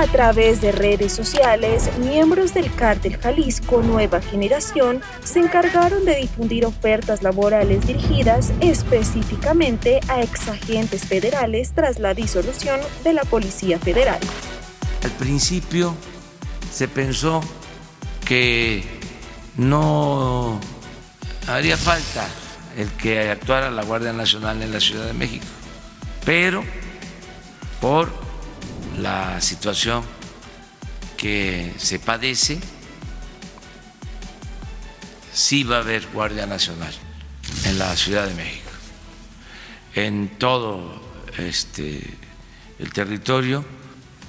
A través de redes sociales, miembros del Cártel Jalisco Nueva Generación se encargaron de difundir ofertas laborales dirigidas específicamente a exagentes federales tras la disolución de la Policía Federal. Al principio se pensó que no haría falta el que actuara la Guardia Nacional en la Ciudad de México, pero por la situación que se padece, sí va a haber Guardia Nacional en la Ciudad de México, en todo el territorio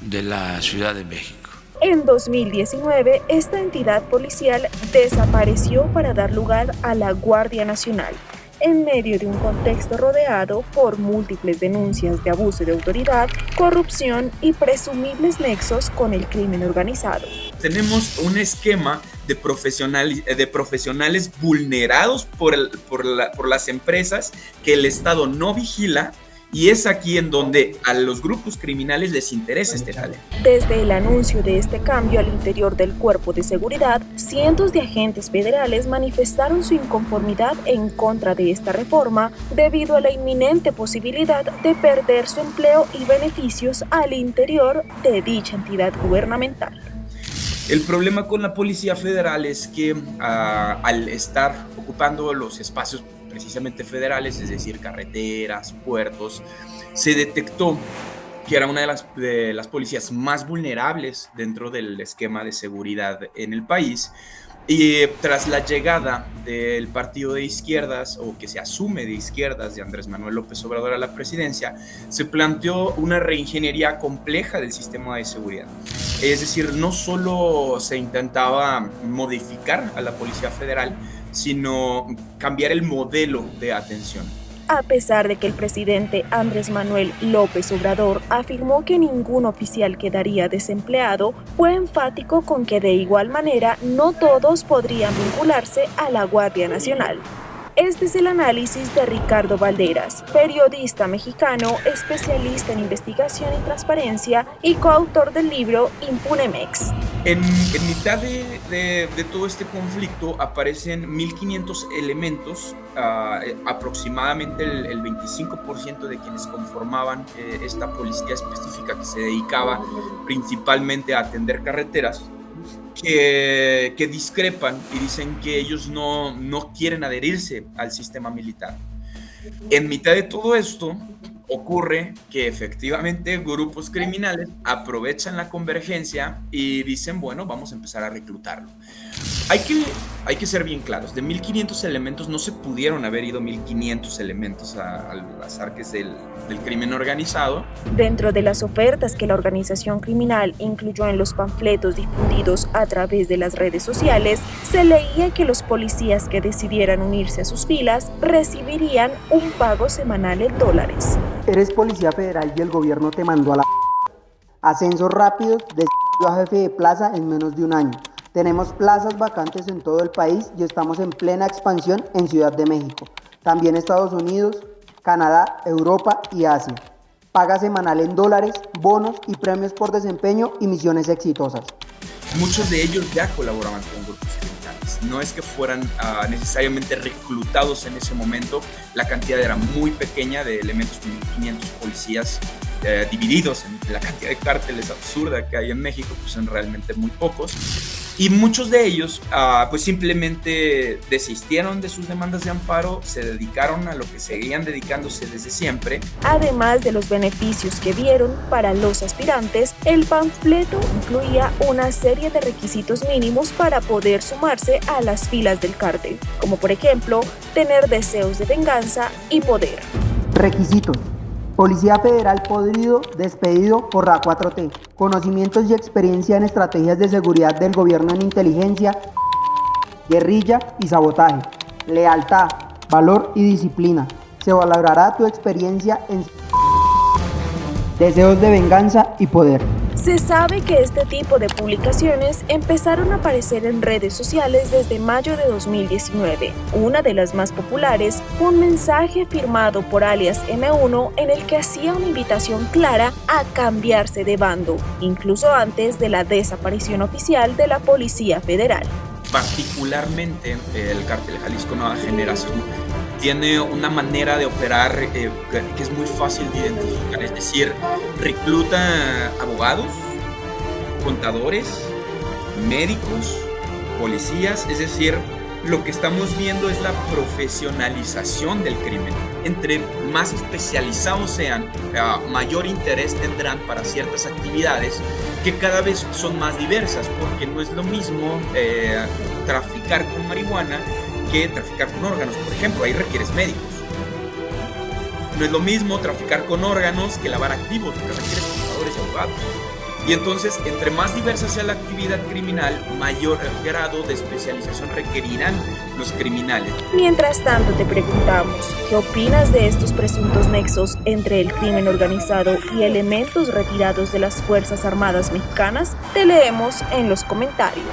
de la Ciudad de México. En 2019, esta entidad policial desapareció para dar lugar a la Guardia Nacional, en medio de un contexto rodeado por múltiples denuncias de abuso de autoridad, corrupción y presumibles nexos con el crimen organizado. Tenemos un esquema de profesionales vulnerados por las empresas que el Estado no vigila, y es aquí en donde a los grupos criminales les interesa este talento. Desde el anuncio de este cambio al interior del Cuerpo de Seguridad, cientos de agentes federales manifestaron su inconformidad en contra de esta reforma debido a la inminente posibilidad de perder su empleo y beneficios al interior de dicha entidad gubernamental. El problema con la Policía Federal es que al estar ocupando los espacios precisamente federales, es decir, carreteras, puertos, se detectó que era una de las policías más vulnerables dentro del esquema de seguridad en el país. Y tras la llegada del partido de izquierdas, o que se asume de izquierdas, de Andrés Manuel López Obrador a la presidencia, se planteó una reingeniería compleja del sistema de seguridad. Es decir, no solo se intentaba modificar a la Policía Federal, sino cambiar el modelo de atención. A pesar de que el presidente Andrés Manuel López Obrador afirmó que ningún oficial quedaría desempleado, fue enfático con que de igual manera no todos podrían vincularse a la Guardia Nacional. Este es el análisis de Ricardo Valderas, periodista mexicano, especialista en investigación y transparencia y coautor del libro Impunemex. En mitad de todo este conflicto aparecen 1.500 elementos, aproximadamente el 25% de quienes conformaban esta policía específica que se dedicaba principalmente a atender carreteras, que discrepan y dicen que ellos no quieren adherirse al sistema militar. En mitad de todo esto ocurre que efectivamente grupos criminales aprovechan la convergencia y dicen, bueno, vamos a empezar a reclutarlo. Hay que ser bien claros, de 1.500 elementos no se pudieron haber ido 1.500 elementos a las arques del crimen organizado. Dentro de las ofertas que la organización criminal incluyó en los panfletos difundidos a través de las redes sociales, se leía que los policías que decidieran unirse a sus filas recibirían un pago semanal en dólares. Eres policía federal y el gobierno te mandó a la ascensos rápidos de a jefe de plaza en menos de un año. Tenemos plazas vacantes en todo el país y estamos en plena expansión en Ciudad de México. También Estados Unidos, Canadá, Europa y Asia. Paga semanal en dólares, bonos y premios por desempeño y misiones exitosas. Muchos de ellos ya colaboraban con grupos criminales. No es que fueran necesariamente reclutados en ese momento. La cantidad era muy pequeña de elementos, 1.500 policías divididos en la cantidad de cárteles absurda que hay en México, pues son realmente muy pocos. Y muchos de ellos pues simplemente desistieron de sus demandas de amparo, se dedicaron a lo que seguían dedicándose desde siempre. Además de los beneficios que vieron para los aspirantes, el panfleto incluía una serie de requisitos mínimos para poder sumarse a las filas del cártel, como por ejemplo, tener deseos de venganza y poder. Requisitos: Policía Federal podrido, despedido por la 4T. Conocimientos y experiencia en estrategias de seguridad del gobierno en inteligencia, guerrilla y sabotaje. Lealtad, valor y disciplina. Se valorará tu experiencia en deseos de venganza y poder. Se sabe que este tipo de publicaciones empezaron a aparecer en redes sociales desde mayo de 2019. Una de las más populares fue un mensaje firmado por alias M1 en el que hacía una invitación clara a cambiarse de bando, incluso antes de la desaparición oficial de la Policía Federal. Particularmente el Cártel Jalisco Nueva Generación tiene una manera de operar que es muy fácil de identificar, es decir, recluta abogados, contadores, médicos, policías, es decir, lo que estamos viendo es la profesionalización del crimen. Entre más especializados sean, mayor interés tendrán para ciertas actividades que cada vez son más diversas, porque no es lo mismo traficar con marihuana que traficar con órganos, por ejemplo, ahí requieres médicos. No es lo mismo traficar con órganos que lavar activos, porque requieres contadores y abogados. Y entonces, entre más diversa sea la actividad criminal, mayor grado de especialización requerirán los criminales. Mientras tanto, te preguntamos, ¿qué opinas de estos presuntos nexos entre el crimen organizado y elementos retirados de las Fuerzas Armadas mexicanas? Te leemos en los comentarios.